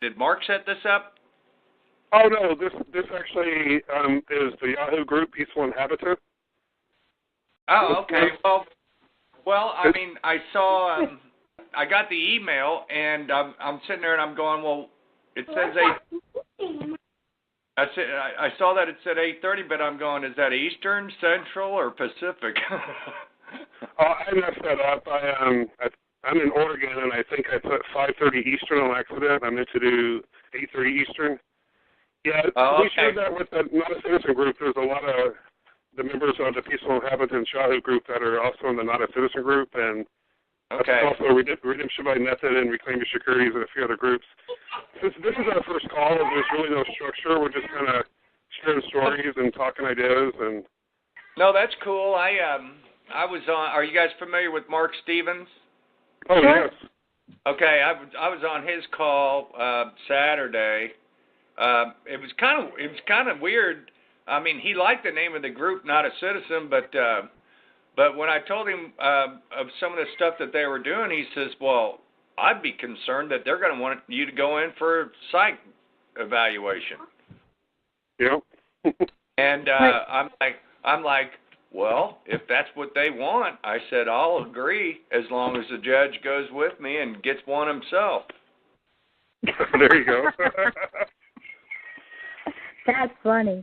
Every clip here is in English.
Did Mark set this up? Oh no, this actually is the Yahoo group Peaceful Inhabitant. Oh, okay. Well, I mean, I saw, I got the email, and I'm sitting there and I'm going, well, it says I saw that it said 8:30, but I'm going, is that Eastern, Central, or Pacific? I messed that up. I'm in Oregon, and I think I put 5:30 Eastern on accident. I meant to do 8:30 Eastern. Yeah, we shared that with the Not a Citizen group. There's a lot of the members of the Peaceful Inhabitants Yahoo group that are also in the Not a Citizen group, and also Redemption by Method and Reclaim Your Securities and a few other groups. Since this is our first call, there's really no structure. We're just kind of sharing stories and talking ideas. And no, that's cool. I was on. Are you guys familiar with Mark Stevens? Oh yes. Okay, I was on his call Saturday. It was kind of weird. I mean, he liked the name of the group, Not a Citizen, but when I told him of some of the stuff that they were doing, he says, "Well, I'd be concerned that they're going to want you to go in for a psych evaluation." Yep. And I'm like, well, if that's what they want, I said, I'll agree as long as the judge goes with me and gets one himself. There you go. That's funny.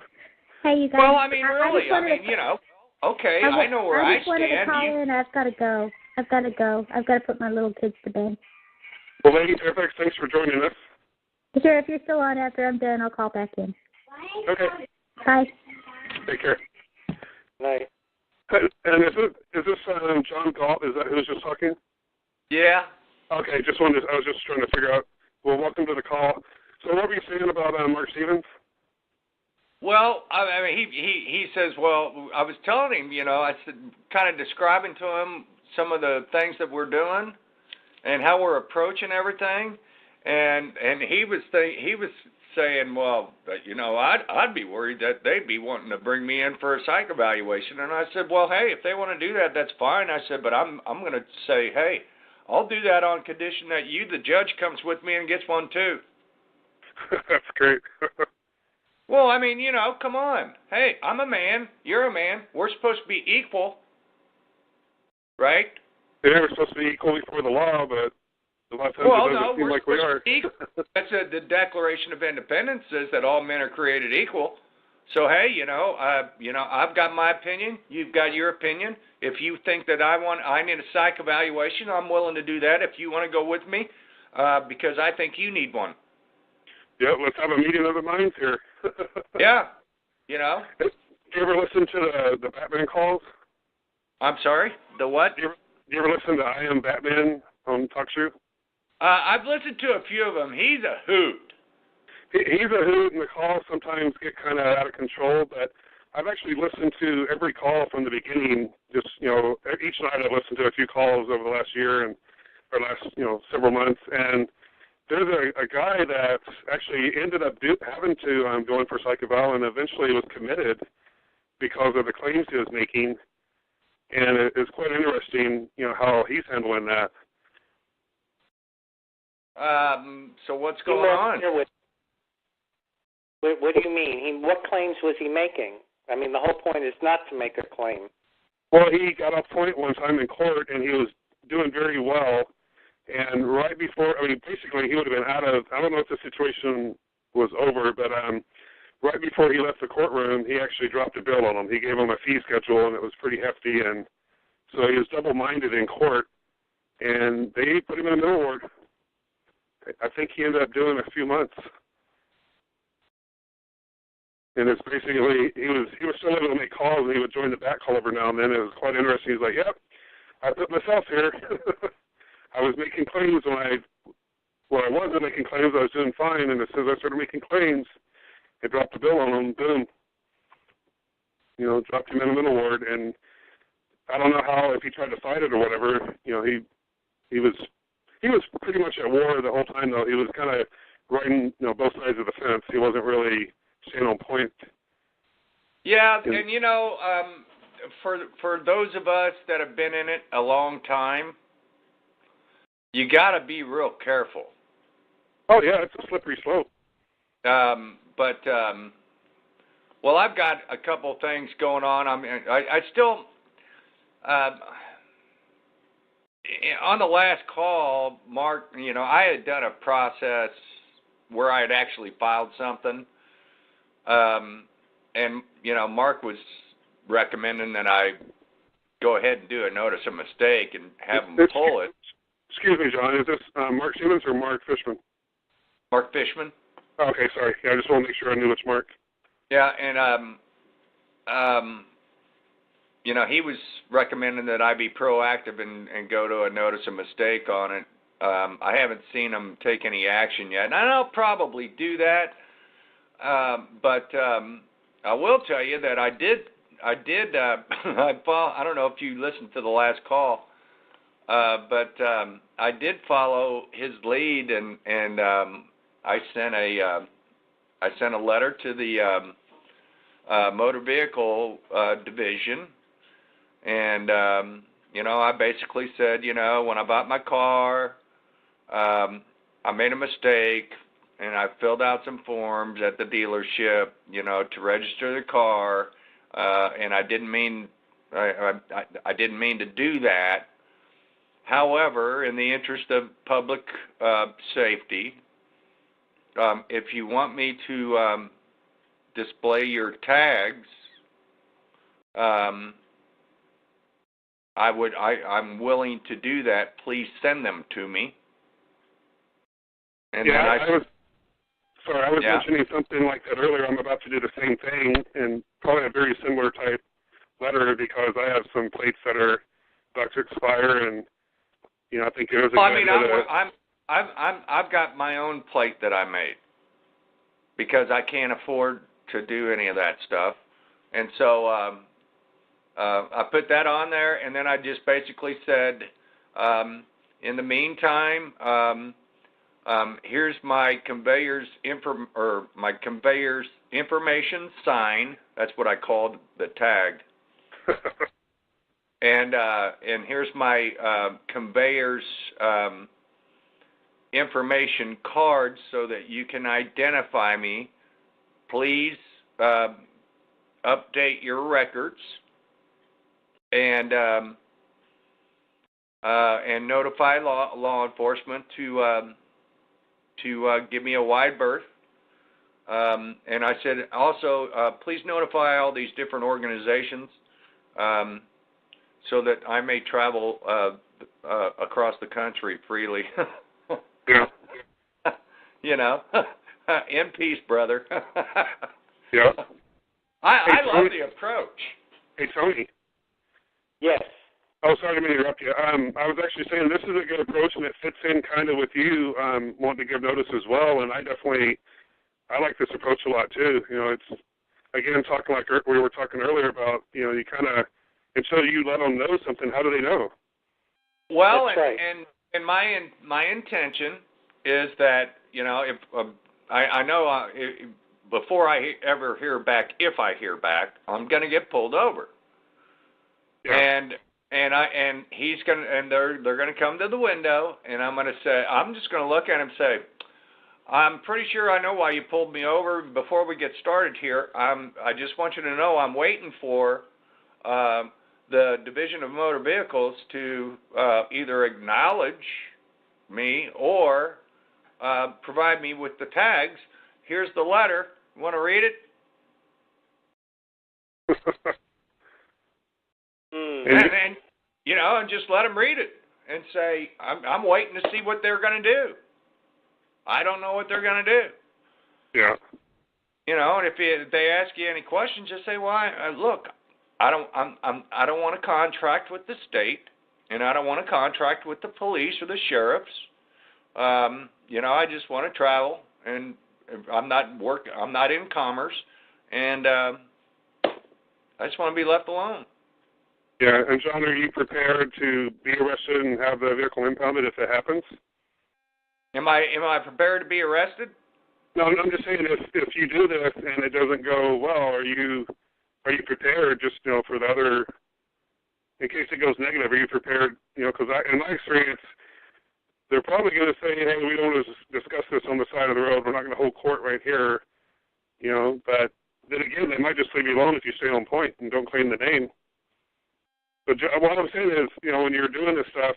Hey, you guys. Well, I mean, really, you know, okay, I know where I stand. I just wanted to call in. I've got to go. I've got to put my little kids to bed. Well, Lady Fairfax, thanks for joining us. Sure, if you're still on after I'm done, I'll call back in. Okay. Bye. Take care. Night. And is this John Galt? Is that who's just talking? Yeah. Okay, I was just trying to figure out. Well, welcome to the call. So what were you saying about Mark Stevens? Well, I mean, he says, well, I was telling him, you know, I said, kind of describing to him some of the things that we're doing and how we're approaching everything, and he was saying, well, you know, I'd be worried that they'd be wanting to bring me in for a psych evaluation, and I said, well, hey, if they want to do that, that's fine. I said, but I'm going to say, hey, I'll do that on condition that you, the judge, comes with me and gets one too. That's great. Well, I mean, you know, come on. Hey, I'm a man. You're a man. We're supposed to be equal, right? They're never supposed to be equal before the law, but a lot of times it doesn't seem like we are. That's the Declaration of Independence says that all men are created equal. So, hey, you know, I've got my opinion. You've got your opinion. If you think that I need a psych evaluation, I'm willing to do that. If you want to go with me, because I think you need one. Yeah, let's have a meeting of the minds here. Yeah, you know. Do you ever listen to the Batman calls? I'm sorry, the what? Do you ever listen to I Am Batman on Talk Show? I've listened to a few of them. He's a hoot. He's a hoot, and the calls sometimes get kind of out of control, but I've actually listened to every call from the beginning. Just, you know, each night I've listened to a few calls over the last year or last, you know, several months, and there's a guy that actually ended up having to go in for psych eval and eventually was committed because of the claims he was making, and it's quite interesting, you know, how he's handling that. So what's going on? What do you mean? What claims was he making? I mean, the whole point is not to make a claim. Well, he got off point one time in court, and he was doing very well. And right before, I mean, basically he would have been out of, I don't know if the situation was over, but right before he left the courtroom, he actually dropped a bill on him. He gave him a fee schedule, and it was pretty hefty. And so he was double-minded in court, and they put him in the middle ward. I think he ended up doing a few months. And it's basically, he was still able to make calls, and he would join the back call every now and then. It was quite interesting. He's like, yep, I put myself here. I was making claims when I wasn't making claims, I was doing fine, and as soon as I started making claims, it dropped the bill on him, boom. You know, dropped him in the middle ward, and I don't know how, if he tried to fight it or whatever, you know, he was pretty much at war the whole time, though. He was kind of riding, you know, both sides of the fence. He wasn't really staying on point. Yeah, and you know, for those of us that have been in it a long time, you got to be real careful. Oh, yeah, it's a slippery slope. Well, I've got a couple things going on. I still, on the last call, Mark, I had done a process where I had actually filed something. And, Mark was recommending that I go ahead and do a notice of mistake and have them pull it. Excuse me, John. Is this Mark Siemens or Mark Fishman? Mark Fishman. Oh, okay, sorry. Yeah, I just want to make sure I knew which Mark. Yeah, and he was recommending that I be proactive and go to a notice of mistake on it. I haven't seen him take any action yet, and I'll probably do that. But I will tell you that I did. I don't know if you listened to the last call, but I did follow his lead, and I sent a letter to the motor vehicle division, and I basically said, when I bought my car, I made a mistake, and I filled out some forms at the dealership, to register the car, and I didn't mean to do that. However, in the interest of public safety, if you want me to display your tags, I'm willing to do that. Please send them to me. And yeah, then I was mentioning something like that earlier. I'm about to do the same thing, and probably a very similar type letter, because I have some plates that are about to expire, and I think it was a good idea. I've got my own plate that I made because I can't afford to do any of that stuff, and so I put that on there, and then I just basically said, in the meantime, here's my conveyor's information sign. That's what I called the tag. And here's my conveyor's information card so that you can identify me. Please update your records and notify law enforcement to give me a wide berth. And I said also, please notify all these different organizations so that I may travel across the country freely. Yeah. In peace, brother. Yeah. I love the approach. Hey, Tony. Yes. Oh, sorry to interrupt you. I was actually saying this is a good approach, and it fits in kind of with you wanting to give notice as well. And I like this approach a lot too. It's again talking like we were talking earlier about. You kind of, until you let them know something, how do they know? Well, That's right. and my intention is that if I know before I ever hear back, if I hear back, I'm going to get pulled over. Yeah. And he's gonna, and they're gonna come to the window, and I'm just gonna look at him and say, I'm pretty sure I know why you pulled me over. Before we get started here, I just want you to know I'm waiting for the Division of Motor Vehicles to either acknowledge me or provide me with the tags. Here's the letter. You want to read it? And just let them read it and say, I'm waiting to see what they're going to do. I don't know what they're going to do. Yeah. And if they ask you any questions, just say, "Well, look, I don't want to contract with the state, and I don't want to contract with the police or the sheriffs. I just want to travel, and I'm not in commerce, and I just want to be left alone." Yeah, and John, are you prepared to be arrested and have the vehicle impounded if it happens? Am I prepared to be arrested? No, I'm just saying if you do this and it doesn't go well, are you prepared just for the other, in case it goes negative? Are you prepared? Because in my experience, they're probably going to say, hey, we don't want to discuss this on the side of the road. We're not going to hold court right here, you know. But then again, they might just leave you alone if you stay on point and don't claim the name. But what I'm saying is, you know, when you're doing this stuff,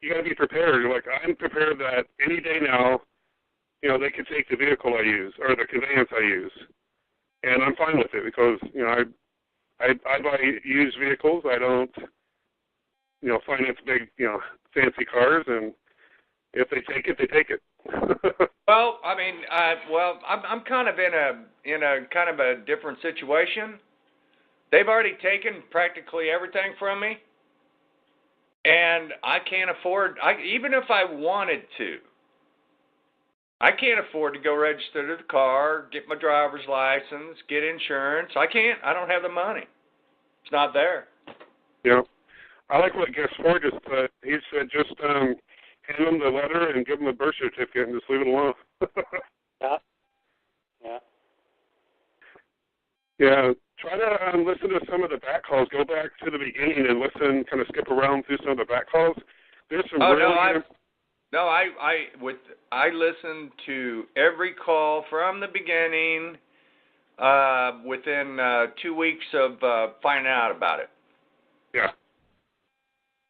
you got to be prepared. You're like, I'm prepared that any day now, you know, they could take the vehicle I use or the conveyance I use, and I'm fine with it because, you know, I buy used vehicles. I don't, you know, finance big, you know, fancy cars, and if they take it, they take it. Well, I mean, I'm kind of in a kind of a different situation. They've already taken practically everything from me, and I can't afford. Even if I wanted to, I can't afford to go register the car, get my driver's license, get insurance. I can't. I don't have the money. It's not there. Yeah. I like what Guest 4 just put. He said just hand them the letter and give them a birth certificate and just leave it alone. Yeah. Yeah. Yeah. Try to listen to some of the back calls. Go back to the beginning and listen, kind of skip around through some of the back calls. There's some I listened to every call from the beginning within 2 weeks of finding out about it. Yeah.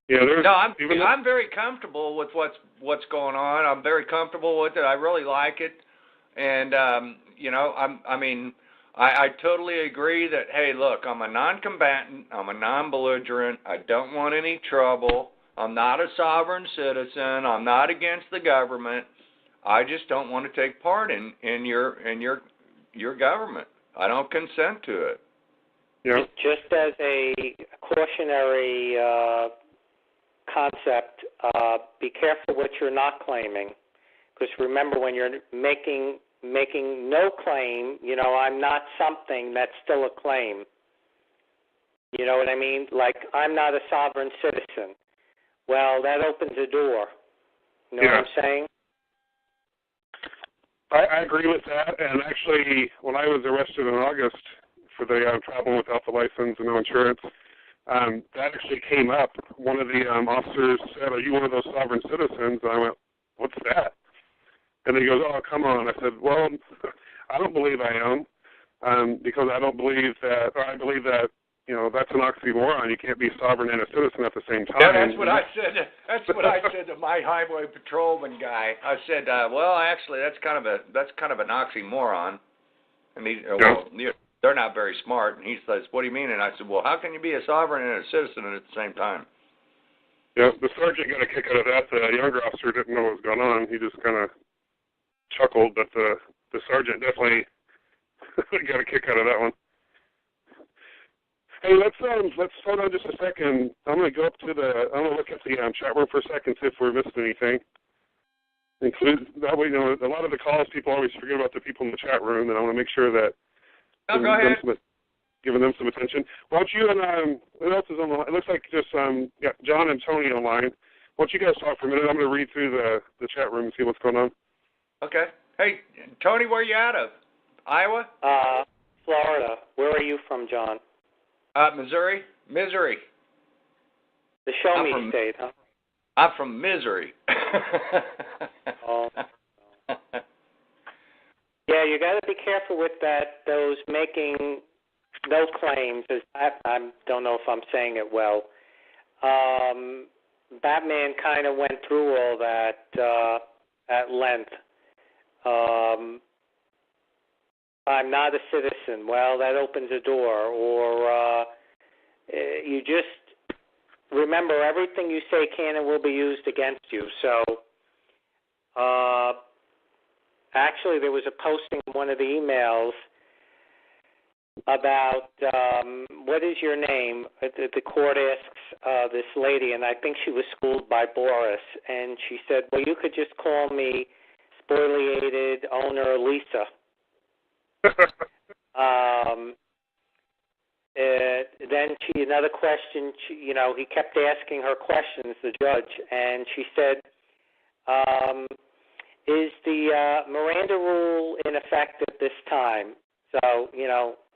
Yeah, I'm very comfortable with what's going on. I'm very comfortable with it. I really like it, and you know, I totally agree that, hey, look, I'm a non-combatant. I'm a non-belligerent. I don't want any trouble. I'm not a sovereign citizen. I'm not against the government. I just don't want to take part in your government. I don't consent to it. Yeah. Just as a cautionary concept, be careful what you're not claiming, because remember, when you're making no claim, you know, I'm not something, that's still a claim. You know what I mean? Like, I'm not a sovereign citizen. Well, that opens a door. You know what I'm saying? I agree with that. And actually, when I was arrested in August for the traveling without the license and no insurance, that actually came up. One of the officers said, "Are you one of those sovereign citizens?" And I went, "What's that?" And he goes, "Oh, come on." I said, "Well, I don't believe I am, because I don't believe that, or I believe that, you know, that's an oxymoron. You can't be sovereign and a citizen at the same time." Yeah, that's what I said. That's what I said to my highway patrolman guy. I said, "Well, actually, that's kind of an oxymoron." And they're not very smart. And he says, "What do you mean?" And I said, "Well, how can you be a sovereign and a citizen at the same time?" Yeah, the sergeant got a kick out of that. The younger officer didn't know what was going on. He just kind of chuckled, but the sergeant definitely got a kick out of that one. Hey, let's hold on just a second. I'm going to go up to I'm going to look at the chat room for a second, see if we're missing anything. That way, you know, a lot of the calls, people always forget about the people in the chat room, and I want to make sure that go ahead. Giving them some attention. Why don't you and what else is on the line? It looks like just John and Tony online. Why don't you guys talk for a minute? I'm going to read through the chat room and see what's going on. Okay. Hey, Tony, where are you out of? Iowa? Florida. Where are you from, John? Missouri. Missouri. The show me state, huh? I'm from Missouri. Oh. Yeah, you got to be careful with that. Those making no claims. I don't know if I'm saying it well. Batman kind of went through all that at length. I'm not a citizen. Well, that opens a door. Or you just remember, everything you say can and will be used against you. So actually, there was a posting in one of the emails about what is your name? The court asks this lady, and I think she was schooled by Boris, and she said, well, you could just call me spoliated owner Lisa. Then another question, he kept asking her questions, the judge, and she said, is the Miranda rule in effect at this time? So,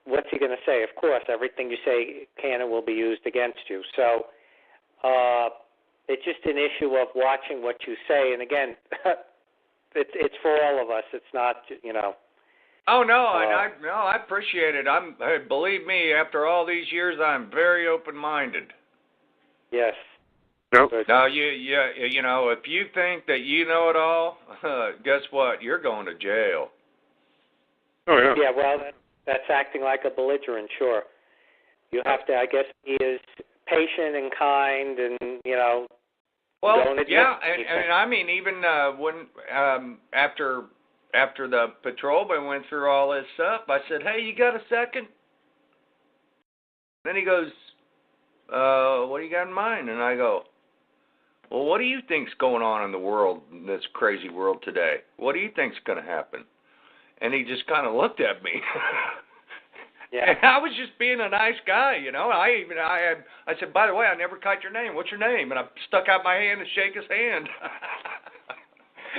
what's he going to say? Of course, everything you say can and will be used against you. So It's just an issue of watching what you say. And again, it's for all of us. It's not, you know. Oh no, and I appreciate it. Believe me, after all these years, I'm very open-minded. Yes. Nope. Now you know, if you think that you know it all, guess what? You're going to jail. Oh yeah. Yeah. Well, that's acting like a belligerent. Sure. You have to, I guess, be as patient and kind, and you know. Well, don't admit yeah, anything. and I mean, even when after the patrolman went through all this stuff, I said, "Hey, you got a second?" Then he goes, "What do you got in mind?" And I go, "Well, what do you think's going on in the world, in this crazy world today? What do you think's going to happen?" And he just kind of looked at me. Yeah. And I was just being a nice guy, you know. I said, "By the way, I never caught your name. What's your name?" And I stuck out my hand to shake his hand.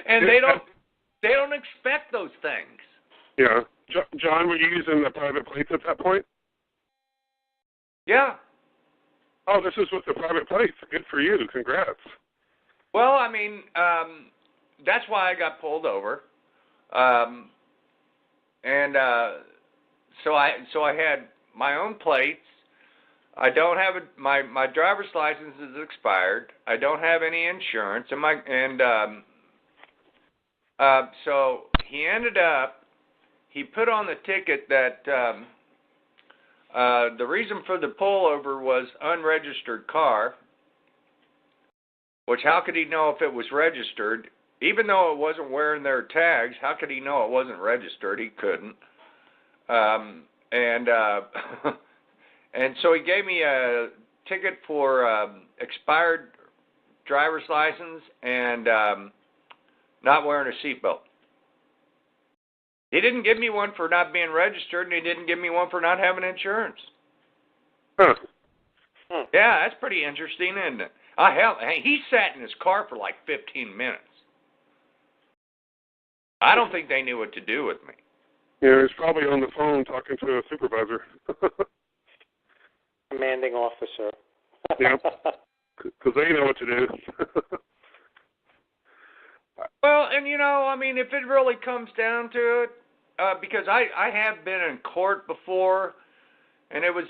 And they don't expect those things. Yeah. John, were you using the private plates at that point? Yeah. Oh, this is with the private plates. Good for you. Congrats. Well, I mean, that's why I got pulled over. So I had my own plates. I don't have my driver's license is expired. I don't have any insurance, so he put on the ticket that the reason for the pullover was unregistered car. Which, how could he know if it was registered? Even though it wasn't wearing their tags, how could he know it wasn't registered? He couldn't. And so he gave me a ticket for expired driver's license and not wearing a seatbelt. He didn't give me one for not being registered, and he didn't give me one for not having insurance. Huh. Yeah, that's pretty interesting, isn't it? He sat in his car for like 15 minutes. I don't think they knew what to do with me. Yeah, he's probably on the phone talking to a supervisor. Commanding officer. Yeah, because they know what to do. Well, and you know, I mean, if it really comes down to it, because I have been in court before, and it was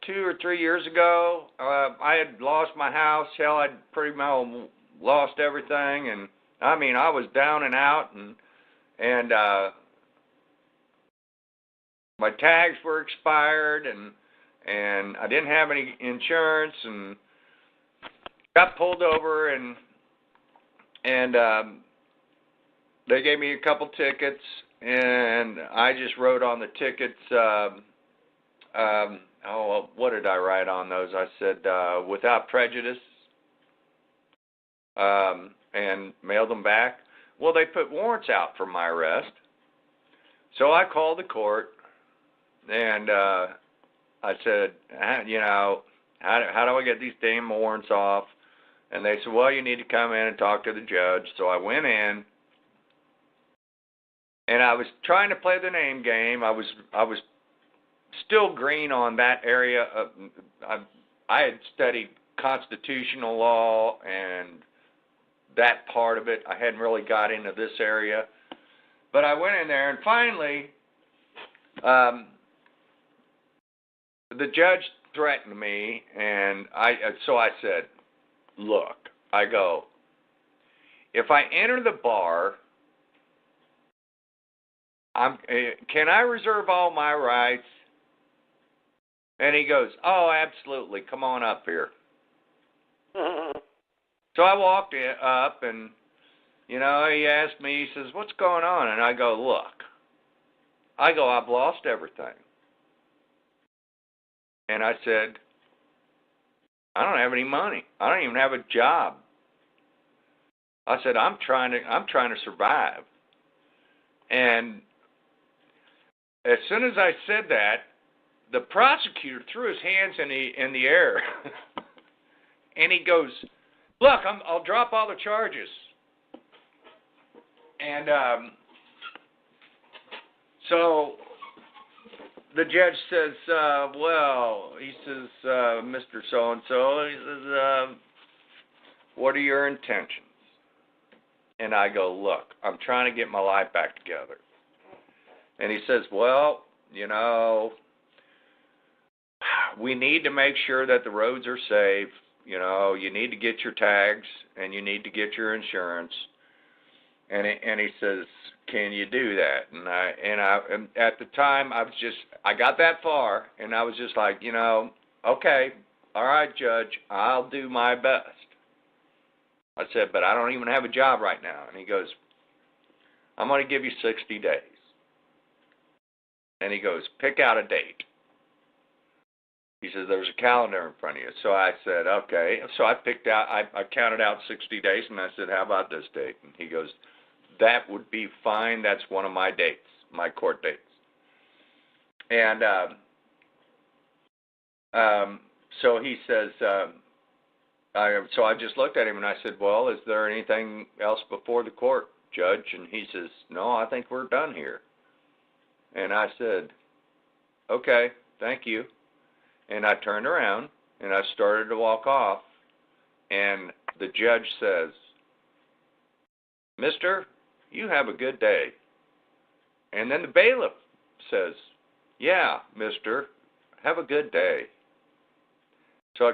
2 or 3 years ago. I had lost my house. Hell, I'd pretty well lost everything, and I mean, I was down and out, and my tags were expired, and I didn't have any insurance, and got pulled over, and they gave me a couple tickets, and I just wrote on the tickets, what did I write on those? I said, without prejudice, and mailed them back. Well, they put warrants out for my arrest. So I called the court, and I said, you know, how do I get these damn warrants off? And they said, well, you need to come in and talk to the judge. So I went in, and I was trying to play the name game. I was still green on that area. I had studied constitutional law and that part of it. I hadn't really got into this area. But I went in there, and finally, the judge threatened me, and so I said, look, I go, if I enter the bar, can I reserve all my rights? And he goes, oh, absolutely, come on up here. So I walked up, and, you know, he asked me, he says, what's going on? And I go, look, I've lost everything. And I said, I don't have any money. I don't even have a job. I said, I'm trying to survive. And as soon as I said that, the prosecutor threw his hands in the air, and he goes, look, I'll drop all the charges. And so the judge says, well, he says, Mr. So-and-so, he says, what are your intentions? And I go, look, I'm trying to get my life back together. And he says, well, you know, we need to make sure that the roads are safe. You know, you need to get your tags and you need to get your insurance. And he says, can you do that? And I at the time I got that far and I was just like, you know, okay, all right, Judge, I'll do my best. I said, but I don't even have a job right now. And he goes, I'm going to give you 60 days. And he goes, pick out a date. He says, there's a calendar in front of you. So I said, okay. So I picked out, I counted out 60 days, and I said, how about this date? And he goes, that would be fine. That's one of my dates, my court dates. And so he says, so I just looked at him, and I said, well, is there anything else before the court, Judge? And he says, no, I think we're done here. And I said, okay, thank you. And I turned around, and I started to walk off, and the judge says, Mister, you have a good day. And then the bailiff says, yeah, mister, have a good day. So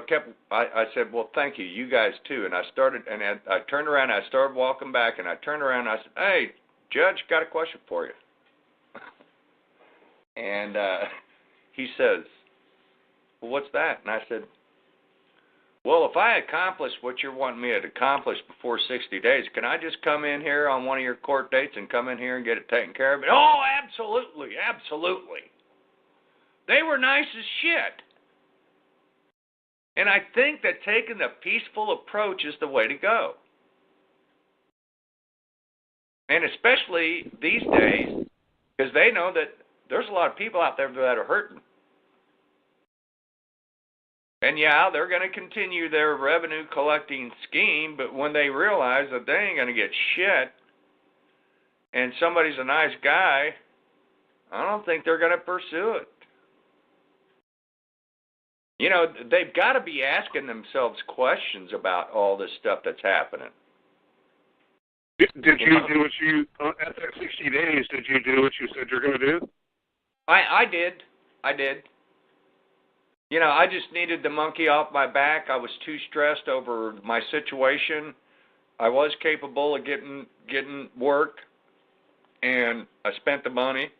I said, well, thank you, you guys too. And I turned around, and I started walking back, and I turned around, and I said, hey, Judge, got a question for you. And he says, well, what's that? And I said, well, if I accomplish what you're wanting me to accomplish before 60 days, can I just come in here on one of your court dates and come in here and get it taken care of? Oh, absolutely, absolutely. They were nice as shit. And I think that taking the peaceful approach is the way to go. And especially these days, because they know that there's a lot of people out there that are hurting. And yeah, they're going to continue their revenue collecting scheme, but when they realize that they ain't going to get shit, and somebody's a nice guy, I don't think they're going to pursue it. You know, they've got to be asking themselves questions about all this stuff that's happening. Did you do what you, at that 60 days, did you do what you said you're going to do? I did. You know, I just needed the monkey off my back. I was too stressed over my situation. I was capable of getting work, and I spent the money.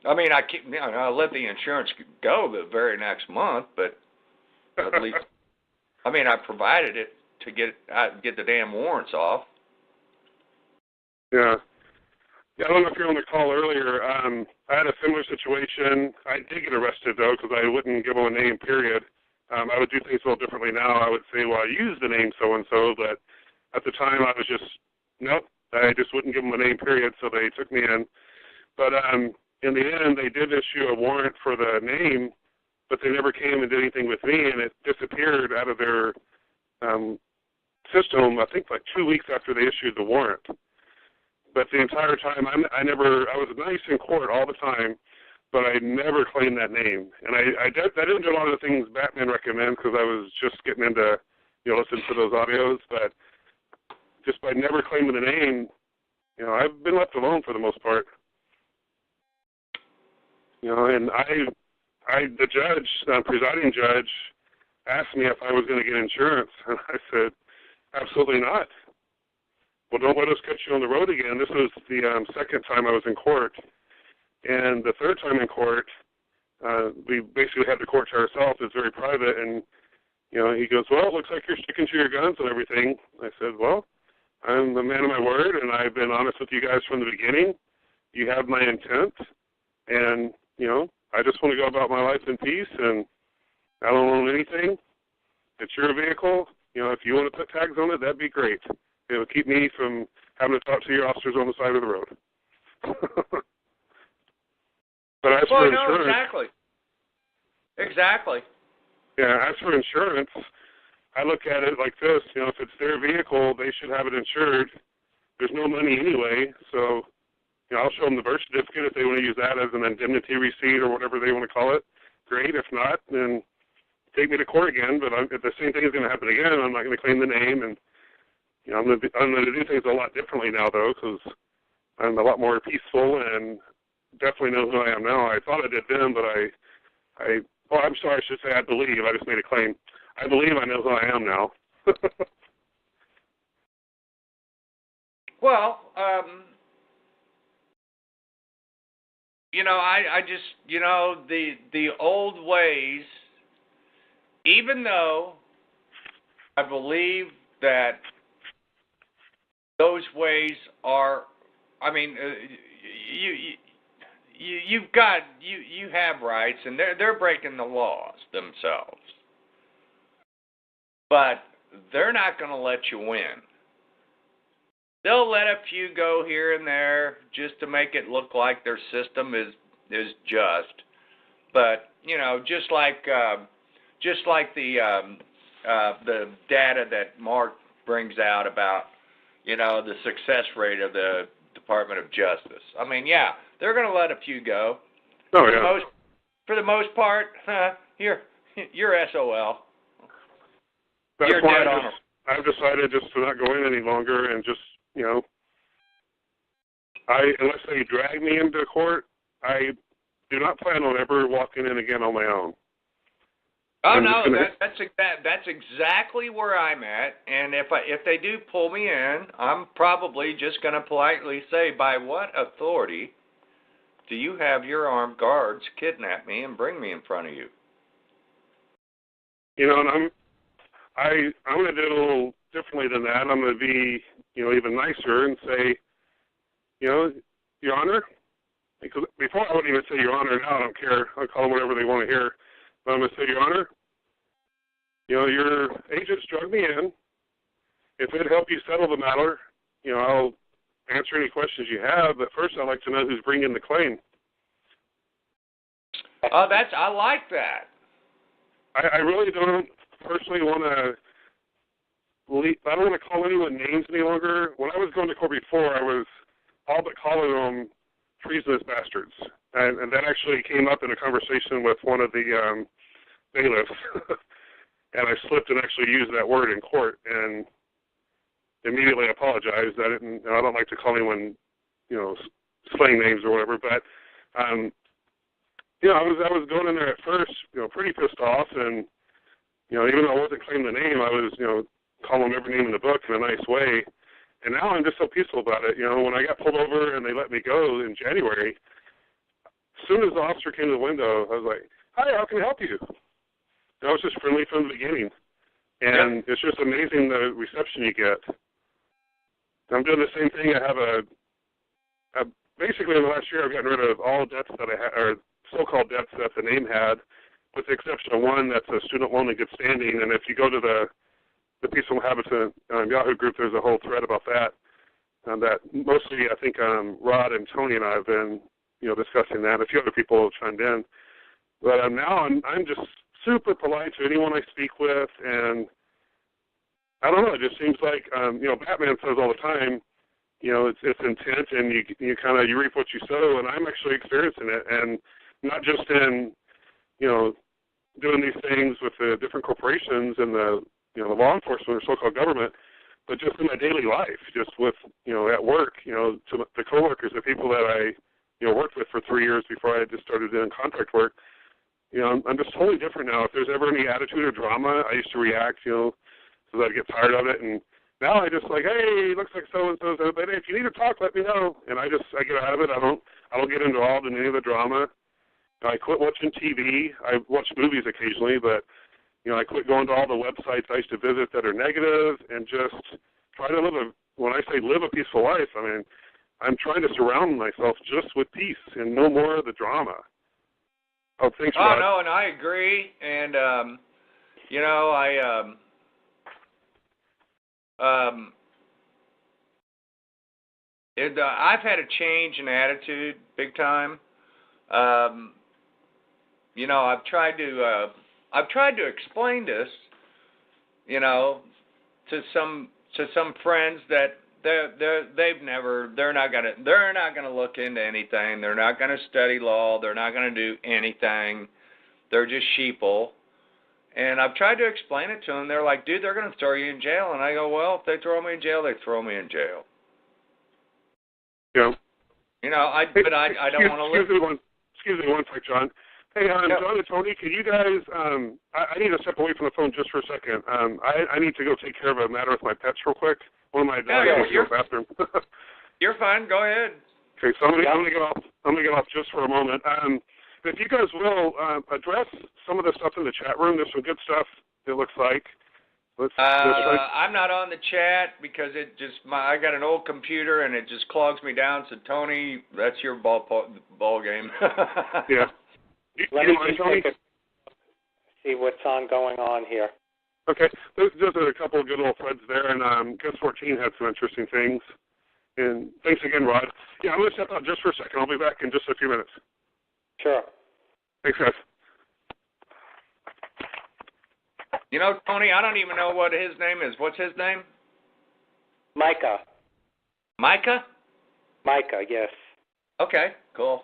I mean, I let the insurance go the very next month, but at least, I mean, I provided it to get the damn warrants off. Yeah. Yeah, I don't know if you're on the call earlier. I had a similar situation. I did get arrested, though, because I wouldn't give them a name, period. I would do things a little differently now. I would say, well, I used the name so-and-so, but at the time I was just, nope, I just wouldn't give them a name, period, so they took me in. But in the end, they did issue a warrant for the name, but they never came and did anything with me, and it disappeared out of their system, I think, like 2 weeks after they issued the warrant. But the entire time, I was nice in court all the time, but I never claimed that name. And I didn't do a lot of the things Batman recommend because I was just getting into, listening to those audios. But just by never claiming the name, I've been left alone for the most part. And the judge, presiding judge, asked me if I was going to get insurance. And I said, absolutely not. Well, don't let us catch you on the road again. This was the second time I was in court. And the third time in court, we basically had the court to ourselves. It's very private. And, he goes, well, it looks like you're sticking to your guns and everything. I said, well, I'm a man of my word, and I've been honest with you guys from the beginning. You have my intent. And, I just want to go about my life in peace, and I don't own anything. It's your vehicle. If you want to put tags on it, that'd be great. It would keep me from having to talk to your officers on the side of the road. But as for insurance, exactly. Yeah, as for insurance, I look at it like this. If it's their vehicle, they should have it insured. There's no money anyway, so I'll show them the birth certificate if they want to use that as an indemnity receipt or whatever they want to call it. Great. If not, then take me to court again. But if the same thing is going to happen again, I'm not going to claim the name, and I'm going to do things a lot differently now, though, because I'm a lot more peaceful and definitely know who I am now. I thought I did then, but I'm sorry, I should say I believe. I just made a claim. I believe I know who I am now. Well, I just, the old ways, even though I believe that those ways are, you have rights, and they're breaking the laws themselves, but they're not going to let you win. They'll let a few go here and there just to make it look like their system is just. But just like the data that Mark brings out about the success rate of the Department of Justice. They're going to let a few go. Oh yeah. For the most part, you're SOL. That's you're why dead on. I've decided just to not go in any longer and just unless they drag me into court, I do not plan on ever walking in again on my own. Oh no, that's exactly where I'm at. And if they do pull me in, I'm probably just going to politely say, by what authority do you have your armed guards kidnap me and bring me in front of you? And I'm going to do it a little differently than that. I'm going to be even nicer and say, Your Honor, because before I wouldn't even say Your Honor. Now I don't care. I'll call them whatever they want to hear. But I'm going to say, Your Honor, your agents drug me in. If it'd help you settle the matter, I'll answer any questions you have. But first, I'd like to know who's bringing the claim. Oh, I like that. I really don't personally want to. I don't want to call anyone names any longer. When I was going to court before, I was all but calling them treasonous bastards. And that actually came up in a conversation with one of the bailiffs. And I slipped and actually used that word in court and immediately apologized. I don't like to call anyone, slang names or whatever. But, I was going in there at first, pretty pissed off. And, even though I wasn't claiming the name, I was, calling them every name in the book in a nice way. And now I'm just so peaceful about it. When I got pulled over and they let me go in January, as soon as the officer came to the window, I was like, hi, how can I help you? I was just friendly from the beginning. And It's just amazing the reception you get. I'm doing the same thing. I have basically in the last year I've gotten rid of all debts that I had, or so-called debts that the name had, with the exception of one that's a student loan in good standing. And if you go to the Peaceful Inhabitant Yahoo group, there's a whole thread about that. That mostly, I think, Rod and Tony and I have been, discussing that. A few other people have chimed in. But now I'm just super polite to anyone I speak with, and I don't know. It just seems like, Batman says all the time, it's intent, and you reap what you sow, and I'm actually experiencing it, and not just in, doing these things with the different corporations and the law enforcement or so-called government, but just in my daily life, just with, at work, to the coworkers, the people that I, worked with for 3 years before I just started doing contract work. I'm just totally different now. If there's ever any attitude or drama, I used to react, because I'd get tired of it, and now I just like, hey, looks like so-and-so's, but hey, if you need to talk, let me know, and I get out of it. I don't get involved in any of the drama. I quit watching TV. I watch movies occasionally, but I quit going to all the websites I used to visit that are negative, and just try to when I say live a peaceful life, I'm trying to surround myself just with peace and no more of the drama. Oh, thanks, Rod. Oh, no, and I agree. And, I've had a change in attitude big time. I've tried to explain this, to some friends that they're not gonna look into anything. They're not gonna study law. They're not gonna do anything. They're just sheeple. And I've tried to explain it to them. They're like, dude, they're going to throw you in jail. And I go, well, if they throw me in jail, they throw me in jail. Yeah. You know, but I don't want to live. Excuse me one sec, John. Hey, John and Tony, can you guys, I need to step away from the phone just for a second. I need to go take care of a matter with my pets real quick. One of my dogs wants to go to the bathroom. You're fine. Go ahead. Okay, so I'm gonna get off. I'm gonna get off just for a moment. If you guys will address some of the stuff in the chat room, there's some good stuff. It looks like. I'm not on the chat because I got an old computer and it just clogs me down. So Tony, that's your ball game. Yeah. Let me just see what's going on here. Okay, there's a couple of good old threads there, and Guest 14 had some interesting things. And thanks again, Rod. Yeah, I'm going to step out just for a second. I'll be back in just a few minutes. Sure. Thanks, guys. You know, Tony, I don't even know what his name is. What's his name? Micha. Micha? Micha, yes. Okay, cool.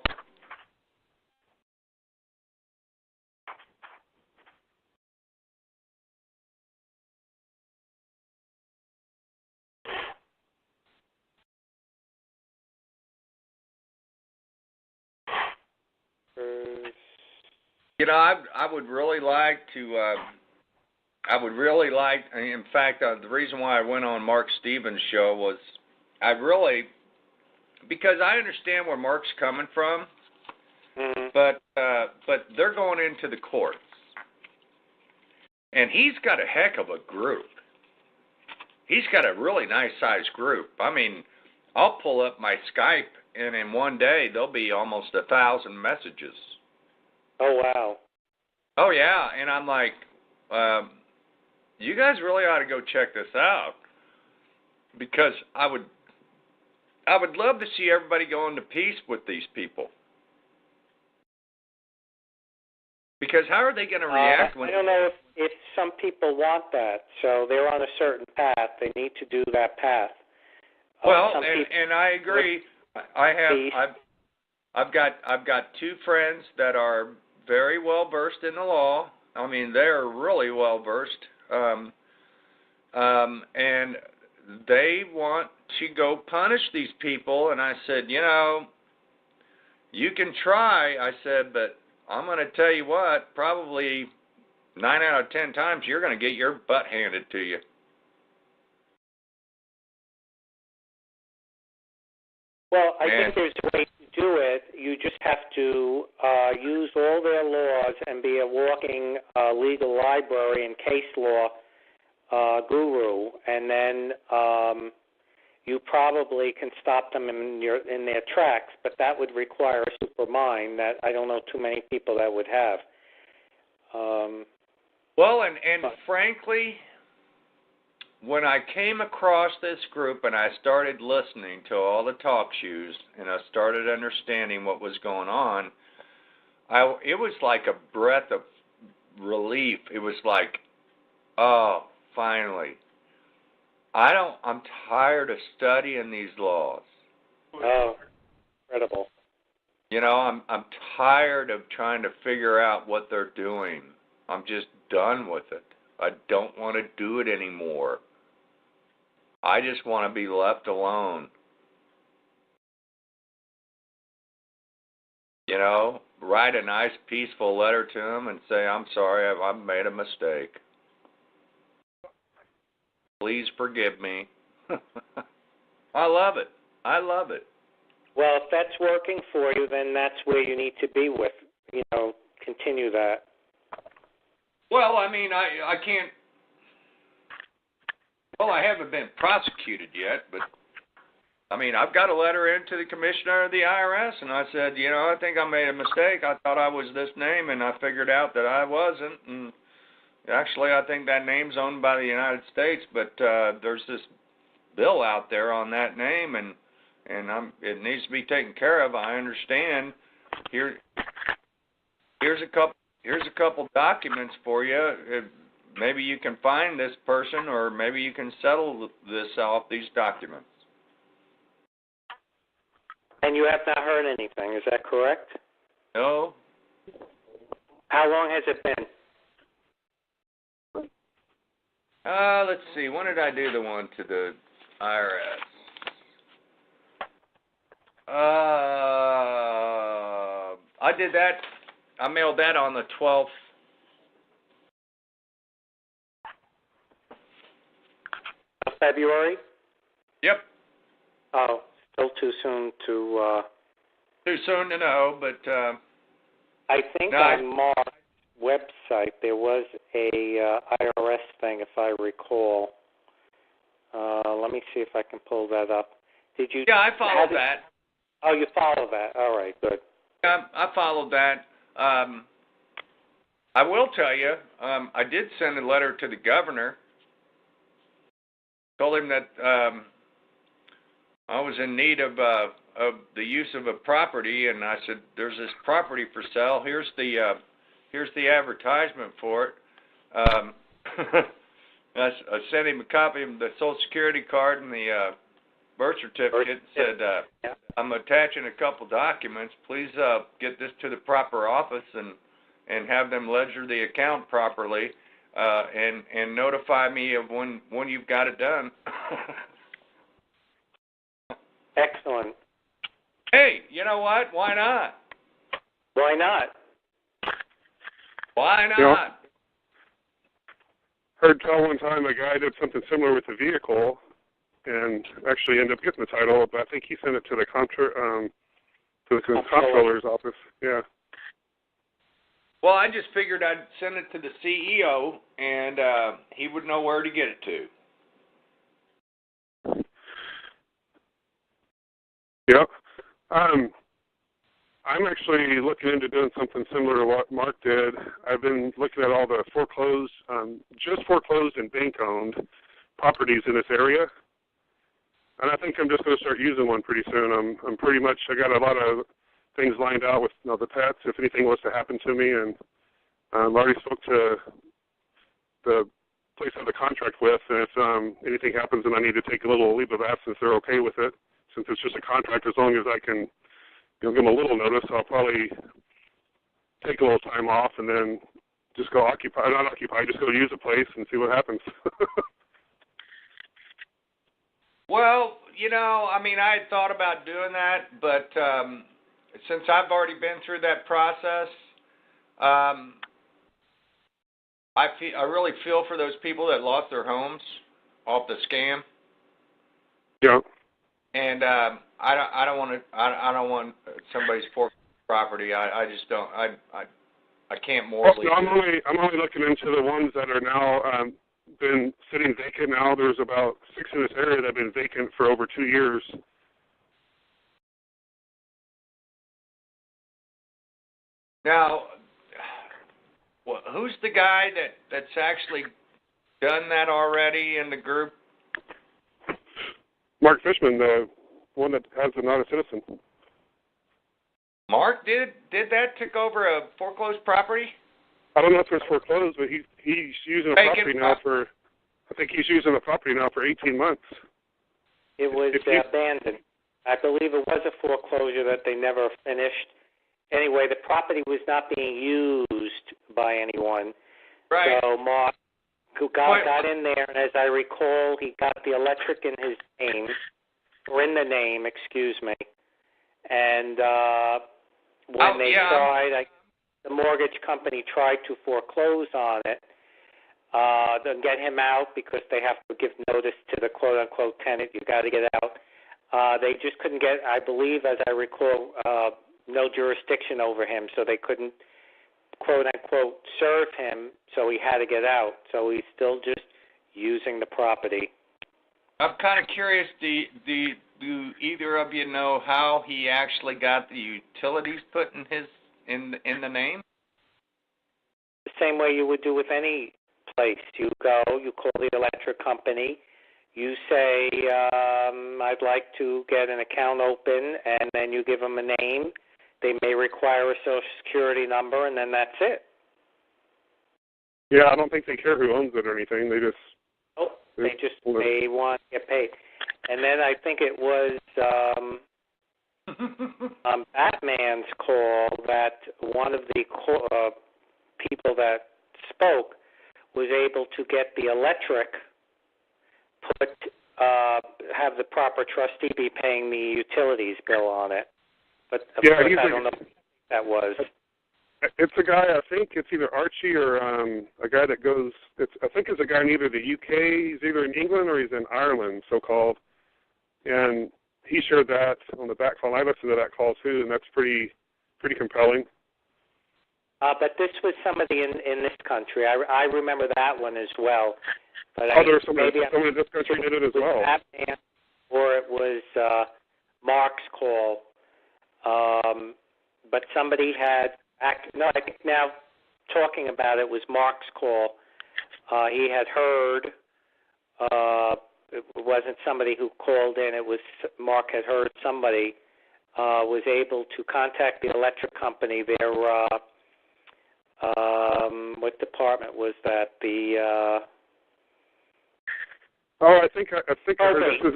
You know, I would really like to. In fact, the reason why I went on Mark Stevens' show was because I understand where Mark's coming from, but they're going into the courts, and he's got a heck of a group. He's got a really nice sized group. I mean, I'll pull up my Skype, and in one day there'll be almost 1,000 messages. Oh wow. Oh yeah, and I'm like, you guys really ought to go check this out because I would love to see everybody go into peace with these people. Because how are they going to react when? I don't know if some people want that, so they're on a certain path. They need to do that path. Well, and I agree. I've got two friends that are very well versed in the law. I mean, they're really well versed, and they want to go punish these people. And I said, you know, you can try. I said, but I'm going to tell you what. Probably 9 out of 10 times, you're going to get your butt handed to you. Well, I think there's a way to do it. You just have to use all their laws and be a walking legal library and case law guru, and then you probably can stop them in their tracks. But that would require a super mind that I don't know too many people that would have. Well, and frankly, when I came across this group and I started listening to all the talk shows and I started understanding what was going on, it was like a breath of relief. It was like, oh, finally. I'm tired of studying these laws. Oh, incredible. You know, I'm tired of trying to figure out what they're doing. I'm just done with it. I don't want to do it anymore. I just want to be left alone. You know, write a nice, peaceful letter to them and say, I'm sorry, I've made a mistake. Please forgive me. I love it. I love it. Well, if that's working for you, then that's where you need to be with, continue that. Well, I mean, I can't. Well, I haven't been prosecuted yet, but, I mean, I've got a letter into the commissioner of the IRS, and I said, I think I made a mistake. I thought I was this name, and I figured out that I wasn't. And actually, I think that name's owned by the United States, but there's this bill out there on that name, and it needs to be taken care of. I understand. Here's a couple documents for you. Maybe you can find this person, or maybe you can settle this off these documents. And you have not heard anything, is that correct? No. How long has it been? Let's see. When did I do the one to the IRS? I did that. I mailed that on the 12th. Of February? Yep. Oh, still too soon to... Too soon to know, but... I think on Mark's website there was a IRS thing, if I recall. Let me see if I can pull that up. Did you? Yeah, I followed that. Oh, you follow that. All right, good. Yeah, I followed that. I will tell you, I did send a letter to the governor. Told him that I was in need of the use of a property, and I said, "There's this property for sale. Here's the advertisement for it." I sent him a copy of the Social Security card and the birth certificate. Said, "I'm attaching a couple documents. Please get this to the proper office and have them ledger the account properly, and notify me of when you've got it done." Excellent. Hey, you know what? Why not? Why not? Why not? You know, heard tell one time a guy did something similar with a vehicle and actually ended up getting the title, but I think he sent it to the comptroller's office. Yeah. Well, I just figured I'd send it to the CEO, and he would know where to get it to. Yep. I'm actually looking into doing something similar to what Mark did. I've been looking at all the foreclosed, just foreclosed and bank-owned properties in this area, and I think I'm just going to start using one pretty soon. I'm pretty much, I got a lot of things lined out with the pets if anything was to happen to me, and I've already spoke to the place I have the contract with, and if anything happens and I need to take a little leave of absence, they're okay with it. Since it's just a contract, as long as I can give them a little notice, I'll probably take a little time off and then just go just go use a place and see what happens. Well, I had thought about doing that, but since I've already been through that process, I really feel for those people that lost their homes off the scam. Yeah. And I don't want somebody's property. I just don't. I can't morally. Well, I'm only looking into the ones that are now been sitting vacant. Now there's about 6 in this area that have been vacant for over 2 years. Now, who's the guy that's actually done that already in the group? Mark Fishman, the one that has the not a citizen. Mark did that? Took over a foreclosed property? I don't know if it's foreclosed, but he's using a property now for. I think he's using the property now for 18 months. It was abandoned. I believe it was a foreclosure that they never finished. Anyway, the property was not being used by anyone. Right. So Mark got in there, and as I recall, he got the electric in his name, or in the name, excuse me. And when the mortgage company tried to foreclose on it, then get him out because they have to give notice to the quote-unquote tenant, you got to get out. They just couldn't get, I believe, as I recall, no jurisdiction over him, so they couldn't, quote-unquote, serve him, so he had to get out. So he's still just using the property. I'm kind of curious, do either of you know how he actually got the utilities put in the name? The same way you would do with any place. You go, you call the electric company, you say, I'd like to get an account open, and then you give them a name. They may require a Social Security number, and then that's it. Yeah, I don't think they care who owns it or anything. They just... They want to get paid. And then I think it was Batman's call that one of the people that spoke was able to get the electric put, have the proper trustee be paying the utilities bill on it. But of course, I don't know what that was. It's a guy, I think it's either Archie or a guy that goes, I think it's a guy in either the UK, he's either in England or he's in Ireland, so-called. And he shared that on the back call. I listened to that call, too, and that's pretty compelling. But this was somebody in this country. I remember that one as well. But there's someone in this country did it as well. Or it was Mark's call. But somebody had, I think now talking about it was Mark's call. He had heard, it wasn't somebody who called in, it was Mark had heard somebody was able to contact the electric company. Their, what department was that? The, I think I heard this.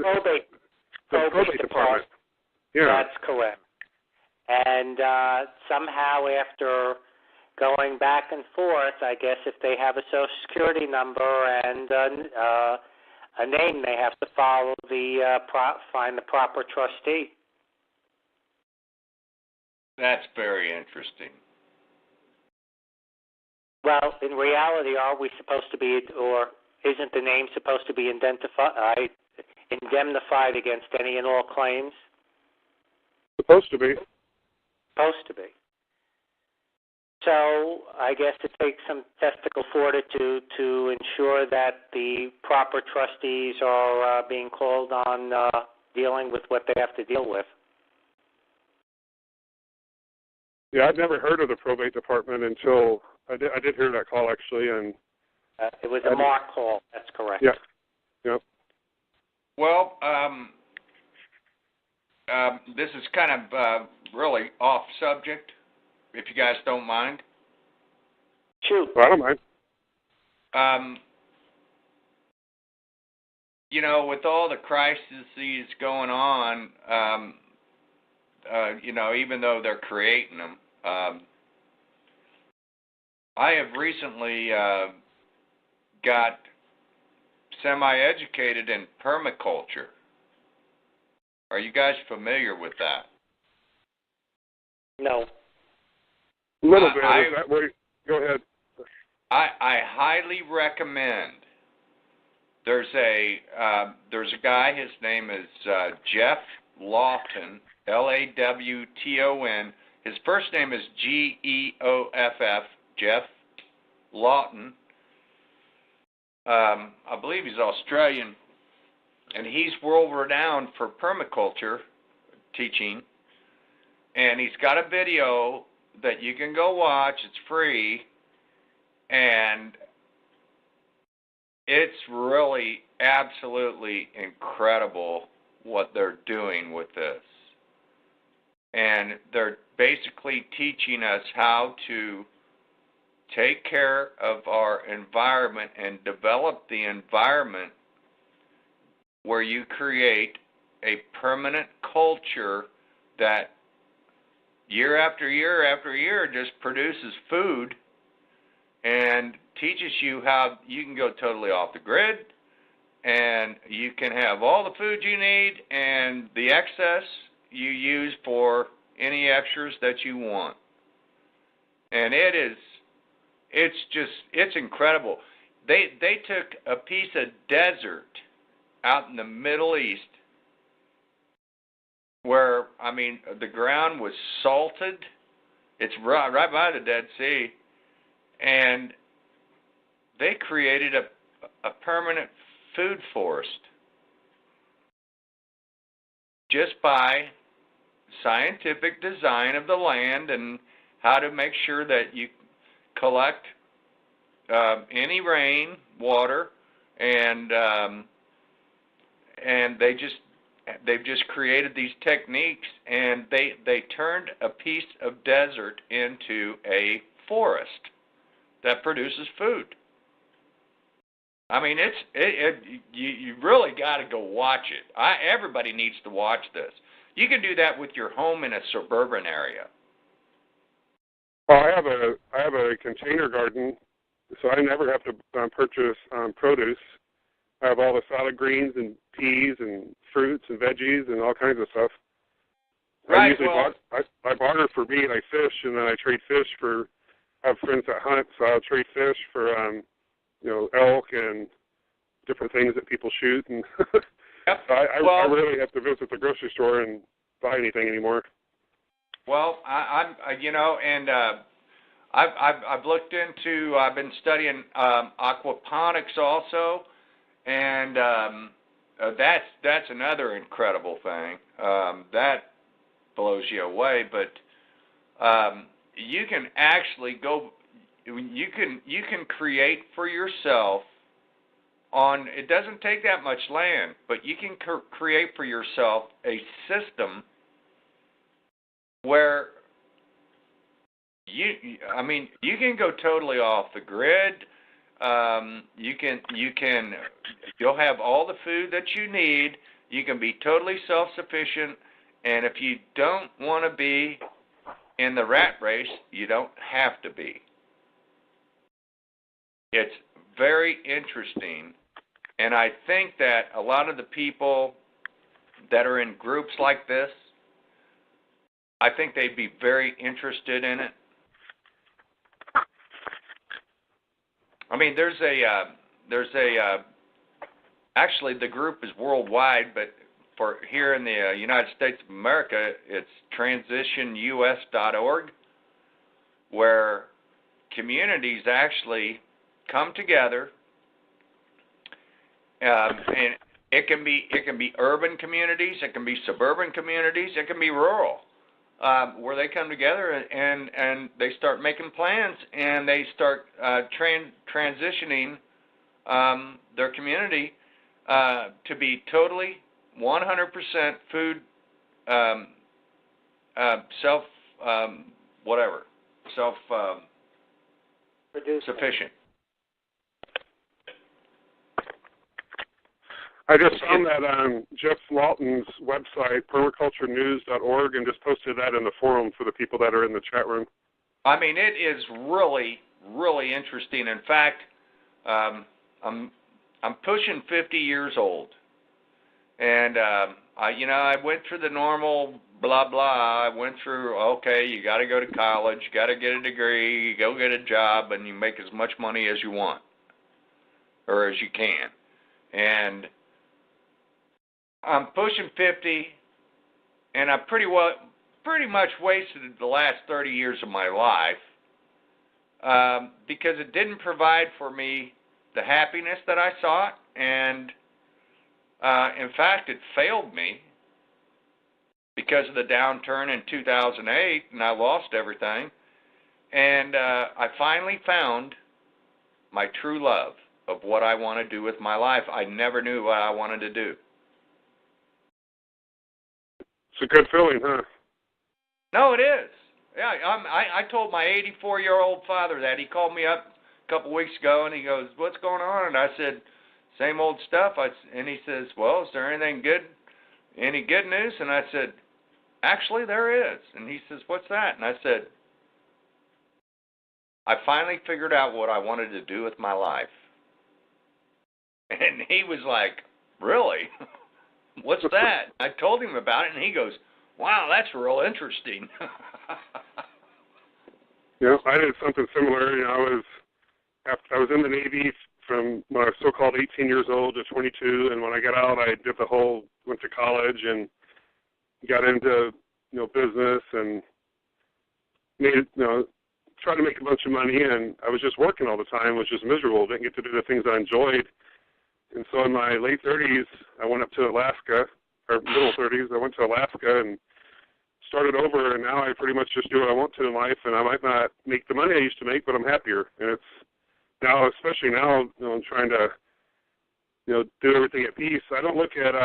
Probate department. Yeah. That's correct. And somehow after going back and forth, I guess if they have a Social Security number and a name, they have to follow find the proper trustee. That's very interesting. Well, in reality, are we supposed to be, or isn't the name supposed to be indemnified against any and all claims? Supposed to be. Supposed to be. So I guess it takes some testicle fortitude to ensure that the proper trustees are being called on dealing with what they have to deal with. Yeah, I'd never heard of the probate department until I did hear that call, actually, and it was a Mark call. That's correct. Yeah. Yep. Well, this is kind of really off subject, if you guys don't mind. Shoot. Well, I don't mind. You know, with all the crises going on, you know, even though they're creating them, I have recently got semi-educated in permaculture. Are you guys familiar with that? No. A little bit. Is that where? Go ahead. I highly recommend. There's a guy. His name is Jeff Lawton, Lawton. His first name is Geoff. Jeff Lawton. I believe he's Australian, and he's world renowned for permaculture teaching. And he's got a video that you can go watch. It's free, and it's really absolutely incredible what they're doing with this. And they're basically teaching us how to take care of our environment and develop the environment where you create a permanent culture that year after year after year just produces food and teaches you how you can go totally off the grid and you can have all the food you need and the excess you use for any extras that you want. And it's incredible. They took a piece of desert out in the Middle East where, I mean, the ground was salted. It's right by the Dead Sea. And they created a permanent food forest just by scientific design of the land and how to make sure that you collect any rain water, and they've just created these techniques, and they turned a piece of desert into a forest that produces food. I mean, you really got to go watch it. Everybody needs to watch this. You can do that with your home in a suburban area. Well, I have a container garden So I never have to purchase produce. I have all the salad greens and peas and fruits and veggies and all kinds of stuff. Right. I usually I barter for meat. I fish, and then I trade fish for. I have friends that hunt, so I'll trade fish for elk and different things that people shoot. And yep. so I rarely have to visit the grocery store and buy anything anymore. Well, I've looked into. I've been studying aquaponics also, and that's another incredible thing. That blows you away, but you can actually go. You can create for yourself. It doesn't take that much land, but you can create for yourself a system where you can go totally off the grid. You'll have all the food that you need. You can be totally self-sufficient, and if you don't want to be in the rat race, you don't have to be. It's very interesting, and I think that a lot of the people that are in groups like this, I think they'd be very interested in it. I mean, actually the group is worldwide, but for here in the United States of America, it's transitionus.org, where communities actually come together, and it can be urban communities, it can be suburban communities, it can be rural, where they come together and they start making plans, and they start transitioning their community to be totally 100% food sufficient. I just found that on Jeff Lawton's website, permaculturenews.org, and just posted that in the forum for the people that are in the chat room. I mean, it is really, really interesting. In fact, I'm pushing 50 years old, and I went through the normal blah blah. I went through, okay, you got to go to college, you got to get a degree, you go get a job, and you make as much money as you want or as you can, and I'm pushing 50, and I pretty much wasted the last 30 years of my life because it didn't provide for me the happiness that I sought, and in fact, it failed me because of the downturn in 2008, and I lost everything, and I finally found my true love of what I want to do with my life. I never knew what I wanted to do. It's a good feeling, huh? No, it is. Yeah, I told my 84-year-old father that. He called me up a couple weeks ago, and he goes, "What's going on?" And I said, "Same old stuff." And he says, "Well, is there anything good? Any good news?" And I said, "Actually, there is." And he says, "What's that?" And I said, "I finally figured out what I wanted to do with my life." And he was like, "Really? What's that?" I told him about it, and he goes, "Wow, that's real interesting." I did something similar. I was in the Navy from when I was so-called 18 years old to 22, and when I got out, I did went to college and got into, business and tried to make a bunch of money, and I was just working all the time, was just miserable, didn't get to do the things I enjoyed. And so in my late 30s, I went up to Alaska, or middle 30s, I went to Alaska and started over, and now I pretty much just do what I want to in life, and I might not make the money I used to make, but I'm happier. And it's now, especially now, I'm trying to, do everything at peace. I don't look at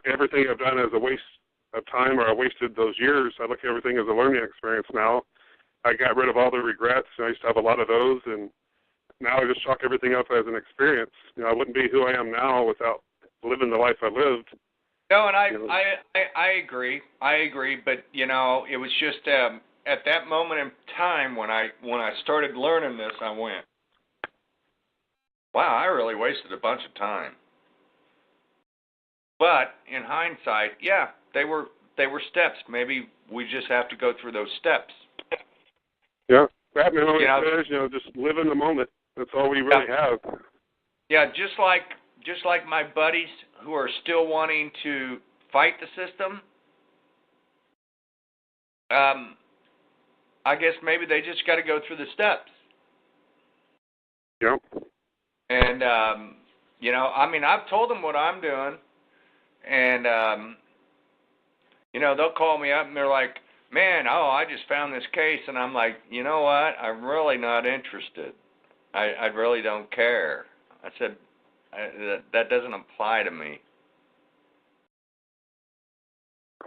everything I've done as a waste of time or I wasted those years. I look at everything as a learning experience now. I got rid of all the regrets, and I used to have a lot of those, and now I just chalk everything up as an experience. I wouldn't be who I am now without living the life I lived. No, and I agree. I agree, but it was just at that moment in time when I started learning this, I went, wow, I really wasted a bunch of time. But in hindsight, yeah, they were steps. Maybe we just have to go through those steps. Yeah, Batman always says, just live in the moment. That's all we really have. Yeah, just like my buddies who are still wanting to fight the system. I guess maybe they just got to go through the steps. Yep. And I've told them what I'm doing. And, they'll call me up and they're like, man, I just found this case. And I'm like, you know what? I'm really not interested. I really don't care. I said, that doesn't apply to me.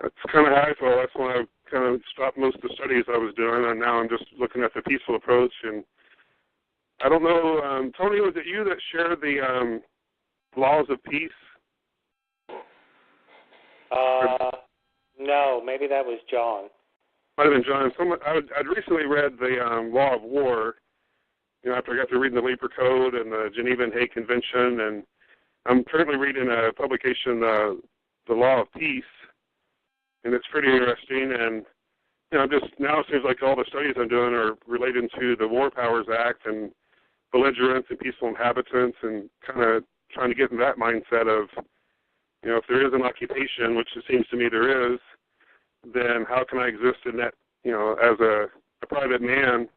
That's kind of how I feel. That's when I kind of stopped most of the studies I was doing. And now I'm just looking at the peaceful approach. And I don't know, Tony, was it you that shared the laws of peace? No, maybe that was John. Might have been John. I'd recently read the Law of War, after I got through reading the Lieber Code and the Geneva and Hague Convention, and I'm currently reading a publication, The Law of Peace, and it's pretty interesting, and, just now it seems like all the studies I'm doing are related to the War Powers Act and belligerents and peaceful inhabitants, and kind of trying to get in that mindset of, if there is an occupation, which it seems to me there is, then how can I exist in that, as a private man,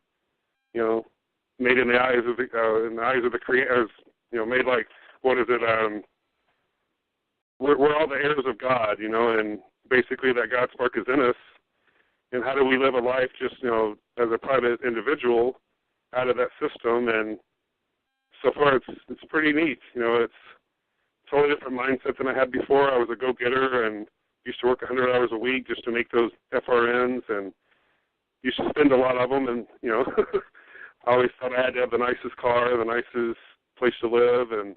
made in the eyes of the Creator, made like, what is it? We're all the heirs of God, and basically that God spark is in us. And how do we live a life just, as a private individual out of that system? And so far, it's pretty neat. It's totally different mindset than I had before. I was a go-getter and used to work 100 hours a week just to make those FRNs, and used to spend a lot of them. And I always thought I had to have the nicest car, the nicest place to live, and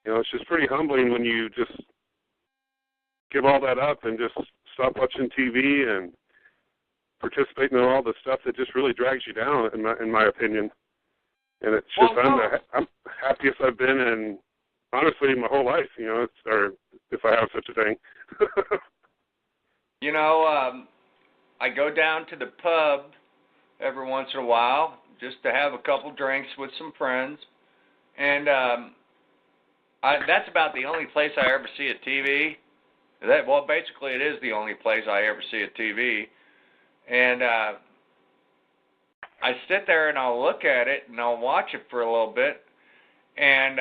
it's just pretty humbling when you just give all that up and just stop watching TV and participate in all the stuff that just really drags you down, in my opinion. And it's just I'm happiest I've been in, honestly, my whole life. Or if I have such a thing. I go down to the pub every once in a while just to have a couple drinks with some friends, and that's about the only place I ever see a TV. Basically, it is the only place I ever see a TV, and I sit there and I'll look at it and I'll watch it for a little bit, and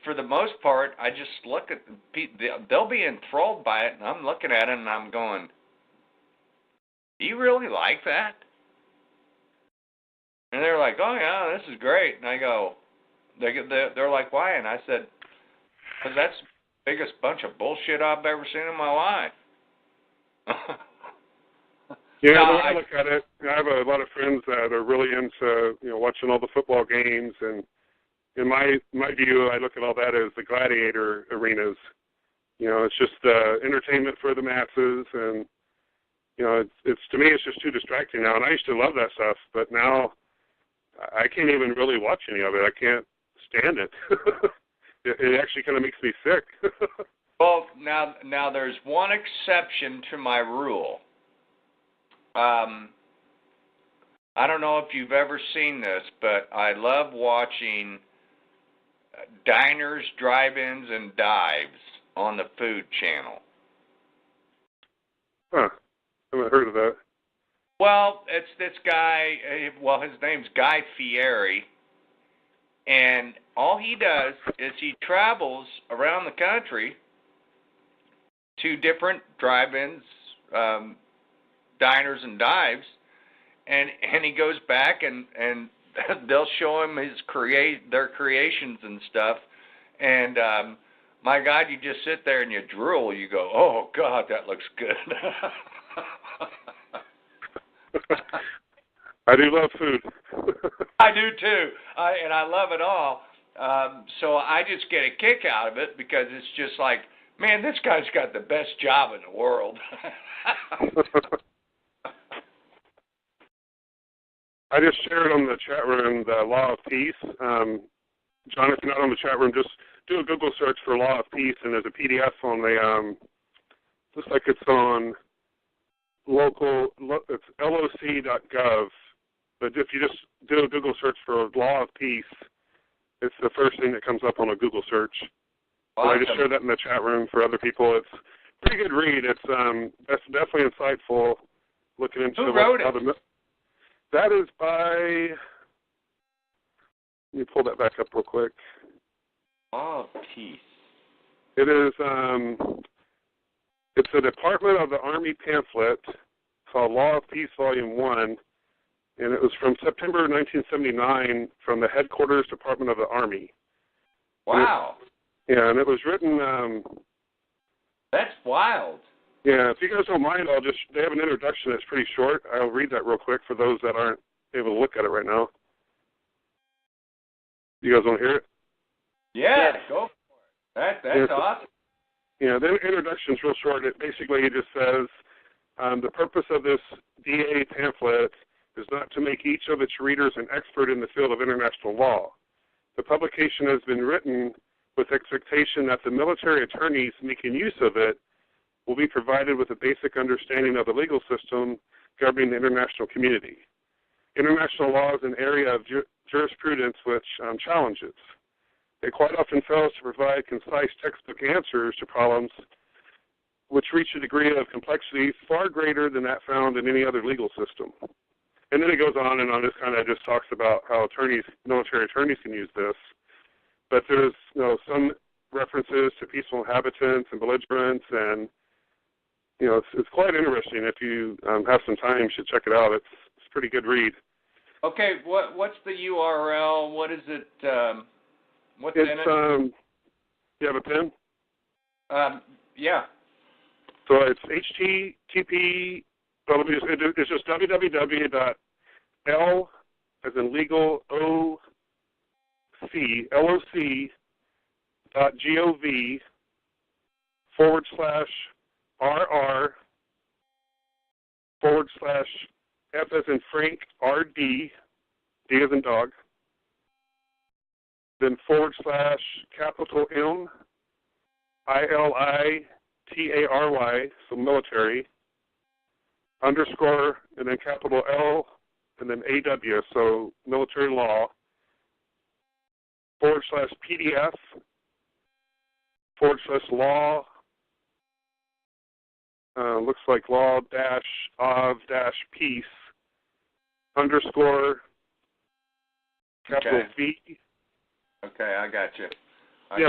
for the most part, I just look at the people. They'll be enthralled by it, and I'm looking at it and I'm going, "Do you really like that?" And they're like, "Oh yeah, this is great." And I go, they're like, "Why?" And I said, "Because that's the biggest bunch of bullshit I've ever seen in my life." Yeah, the way I look at it, I have a lot of friends that are really into, watching all the football games, and in my view, I look at all that as the gladiator arenas. It's just entertainment for the masses, and it's to me, it's just too distracting now. And I used to love that stuff, but now I can't even really watch any of it. I can't stand it. It actually kind of makes me sick. Well, now there's one exception to my rule. I don't know if you've ever seen this, but I love watching diners, drive-ins, and dives on the Food Channel. Huh. I haven't heard of that. Well, it's this guy, his name's Guy Fieri, and all he does is he travels around the country to different drive-ins, diners and dives, and he goes back and they'll show him their creations and stuff, and my God, you just sit there and you drool. You go, "Oh God, that looks good." I do love food. I do too, and I love it all. So I just get a kick out of it because it's just like, man, this guy's got the best job in the world. I just shared on the chat room the Law of Peace. John, if you're not on the chat room, just do a Google search for Law of Peace, and there's a PDF on the, looks like it's on it's loc.gov. But if you just do a Google search for Law of Peace, it's the first thing that comes up on a Google search. Awesome. But I just shared that in the chat room for other people. It's a pretty good read. That's definitely insightful. Looking into who wrote it? That is by. Let me pull that back up real quick. Law of Peace. It is. It's a Department of the Army pamphlet called Law of Peace, Volume 1, and it was from September 1979 from the Headquarters Department of the Army. Wow. And it was written. That's wild. Yeah, if you guys don't mind, they have an introduction that's pretty short. I'll read that real quick for those that aren't able to look at it right now. You guys want to hear it? Yeah, go for it. That's awesome. Yeah, the introduction's real short. It just says, the purpose of this DA pamphlet is not to make each of its readers an expert in the field of international law. The publication has been written with expectation that the military attorneys making use of it will be provided with a basic understanding of the legal system governing the international community. International law is an area of jurisprudence which challenges. It quite often fails to provide concise textbook answers to problems which reach a degree of complexity far greater than that found in any other legal system. And then it goes on and on. This kind of just talks about how military attorneys can use this. But there's some references to peaceful inhabitants and belligerents, and it's quite interesting. If you have some time, you should check it out. It's a pretty good read. Okay, what's the URL? What is it? What's in it? You have a pen? Yeah. So it's HTTP. It's just www.l as in legal loc.gov/RR/F as in Frank RD, D as in dog, then /capital M ILITARY, so military, underscore, and then capital L, and then AW, so military law, /PDF, /law, looks like law-of-peace, underscore, capital Okay. V. Okay, I got you. But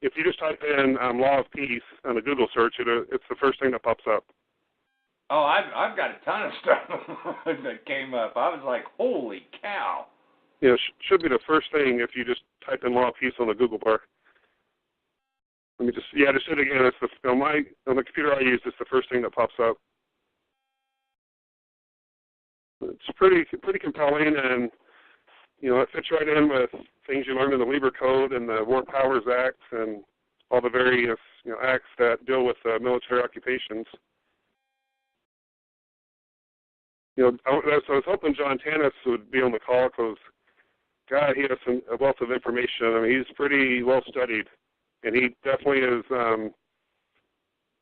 if you just type in Law of Peace on a Google search, it's the first thing that pops up. Oh, I've got a ton of stuff that came up. I was like, holy cow. Yeah, should be the first thing if you just type in Law of Peace on the Google bar. Let me just do it again. It's on the computer I use, it's the first thing that pops up. It's pretty compelling, and it fits right in with things you learned in the Lieber Code and the War Powers Act and all the various acts that deal with military occupations. I was hoping John Tanis would be on the call because, God, he has a wealth of information. I mean, he's pretty well studied, and he definitely is,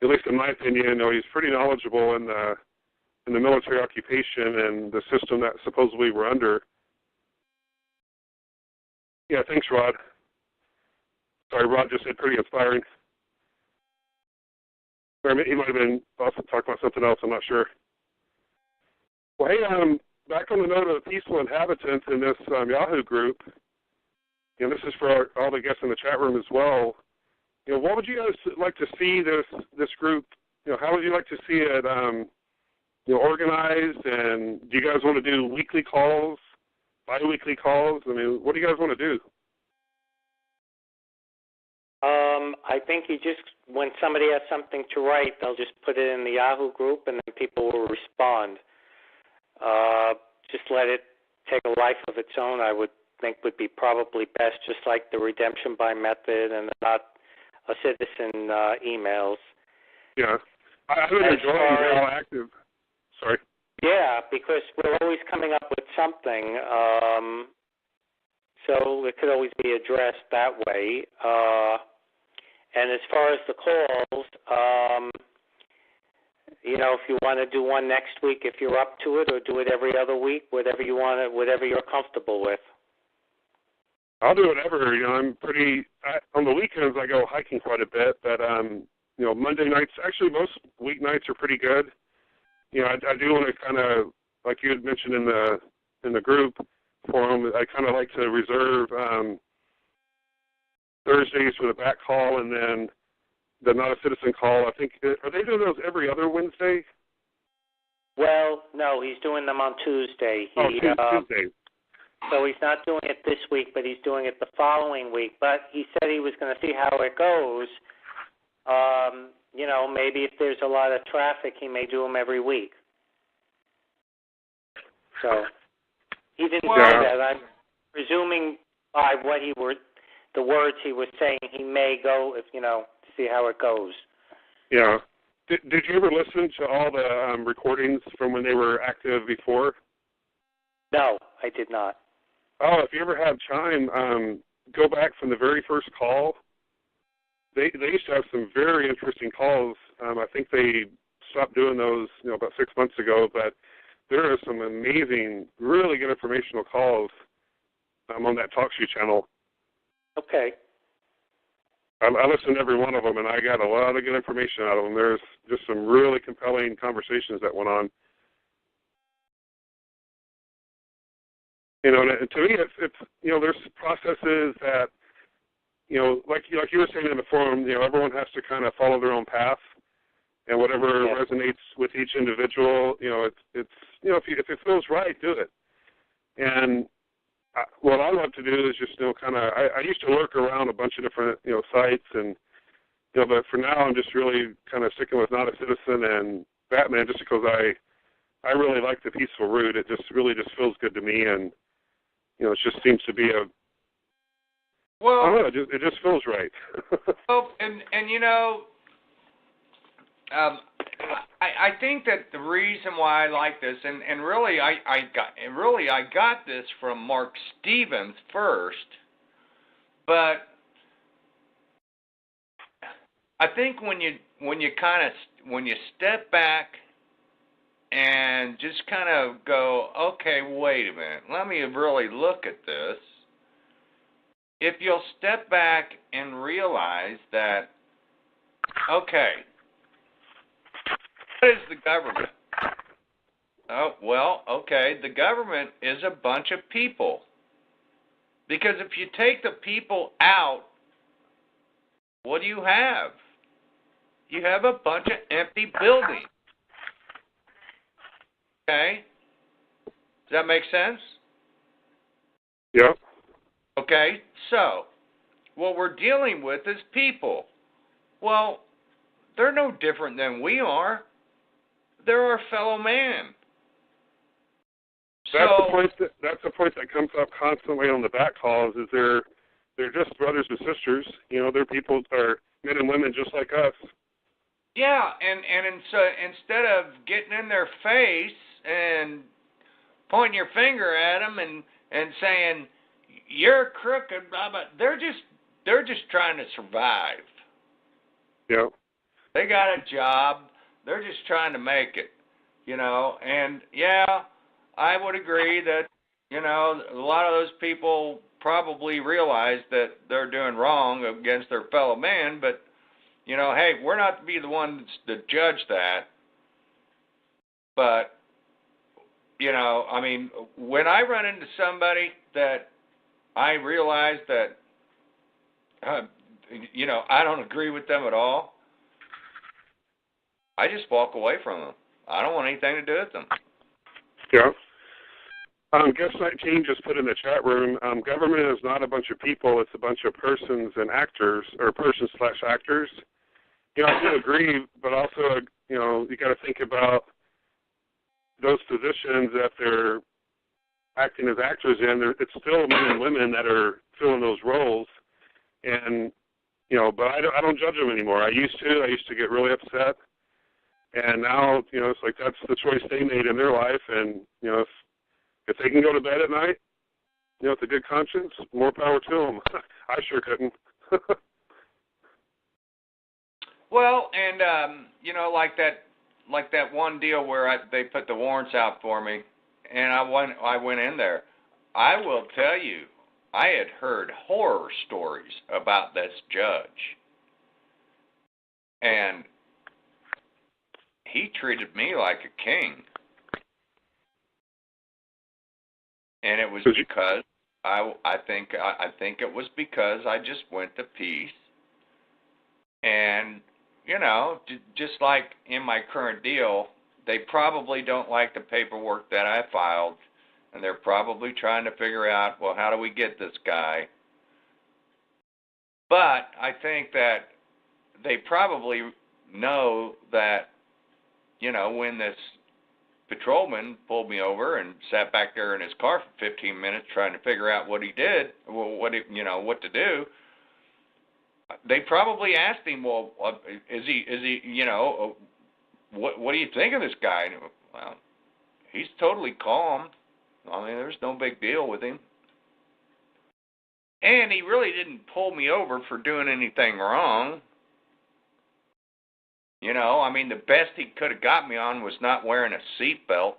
at least in my opinion, he's pretty knowledgeable in the military occupation and the system that supposedly we're under. Yeah, thanks, Rod. Sorry, Rod just said pretty inspiring. Or he might have been also talking about something else, I'm not sure. Well, hey, back on the note of peaceful inhabitants in this Yahoo group, this is for all the guests in the chat room as well. What would you guys like to see this group? How would you like to see it organized? And do you guys want to do weekly calls, bi-weekly calls? I mean, what do you guys want to do? I think when somebody has something to write, they'll just put it in the Yahoo group, and then people will respond. Just let it take a life of its own, I would think would be probably best, just like the redemption by method and not a citizen emails. Yeah. I've been enjoying how active. Sorry. Yeah, because we're always coming up with something, so it could always be addressed that way. And as far as the calls, if you want to do one next week, if you're up to it, or do it every other week, whatever you want, whatever you're comfortable with. I'll do whatever. I'm on the weekends I go hiking quite a bit, but Monday nights, actually most weeknights are pretty good. I do want to kind of, like you had mentioned in the group forum, I kind of like to reserve Thursdays for the back call, and then the Not a Citizen call. I think, are they doing those every other Wednesday? Well, no, he's doing them on Tuesday. Tuesday. So he's not doing it this week, but he's doing it the following week. But he said he was going to see how it goes. Maybe if there's a lot of traffic, he may do them every week. So he didn't say that. I'm presuming by the words he was saying, he may go, to see how it goes. Yeah. Did you ever listen to all the recordings from when they were active before? No, I did not. Oh, if you ever have time, go back from the very first call. They used to have some very interesting calls. I think they stopped doing those, about 6 months ago. But there are some amazing, really good informational calls on that TalkShoe channel. Okay. I listened to every one of them, and I got a lot of good information out of them. There's just some really compelling conversations that went on. And to me, it's there's processes that, like you were saying in the forum, everyone has to kind of follow their own path, and whatever resonates with each individual, if it feels right, do it. And what I love to do is just, I used to lurk around a bunch of different, sites, and, but for now I'm just really kind of sticking with Not a Citizen and Batman, just because I really like the peaceful route. It just really just feels good to me, and, it just seems to be I don't know, it just feels right. Well, and I think that the reason why I like this, and really I got this from Mark Stevens first, but I think when you step back and just kind of go, okay, wait a minute, let me really look at this. If you'll step back and realize that, okay, what is the government? Oh, well, okay, the government is a bunch of people. Because if you take the people out, what do you have? You have a bunch of empty buildings. Okay? Does that make sense? Yeah. Okay, so what we're dealing with is people. Well, they're no different than we are. They're our fellow man. That's the point that comes up constantly on the back calls. Is they're just brothers and sisters. They're people are men and women just like us. Yeah, and so instead of getting in their face and pointing your finger at them and saying you're crooked, blah blah, they're just trying to survive. Yeah. They got a job. They're just trying to make it, And yeah, I would agree that a lot of those people probably realize that they're doing wrong against their fellow man, but hey, we're not to be the ones to judge that. But, I mean, when I run into somebody that I realize that, I don't agree with them at all, I just walk away from them. I don't want anything to do with them. Yeah. Guest 19 just put in the chat room, government is not a bunch of people, it's a bunch of persons and actors, or persons/actors. I do agree, but also, you got to think about those positions that they're acting as actors in. It's still men and women that are filling those roles, and but I don't judge them anymore. I used to get really upset, And now, it's like that's the choice they made in their life. And, if they can go to bed at night, with a good conscience, more power to them. I sure couldn't. Well, and like that one deal where they put the warrants out for me, and I went in there. I will tell you, I had heard horror stories about this judge, and he treated me like a king. And it was because I think it was because I just went to peace. And just like in my current deal, they probably don't like the paperwork that I filed, and they're probably trying to figure out, well, how do we get this guy? But I think that they probably know that, when this patrolman pulled me over and sat back there in his car for 15 minutes trying to figure out what he did, what to do, they probably asked him, well, is he, what do you think of this guy? And, well, he's totally calm. I mean, there's no big deal with him. And he really didn't pull me over for doing anything wrong. I mean, the best he could have got me on was not wearing a seatbelt.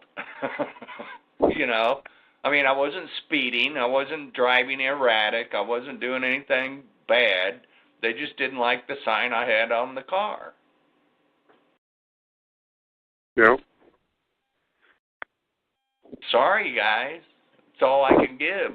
I mean, I wasn't speeding. I wasn't driving erratic. I wasn't doing anything bad. They just didn't like the sign I had on the car. Yeah. Sorry, guys. That's all I can give.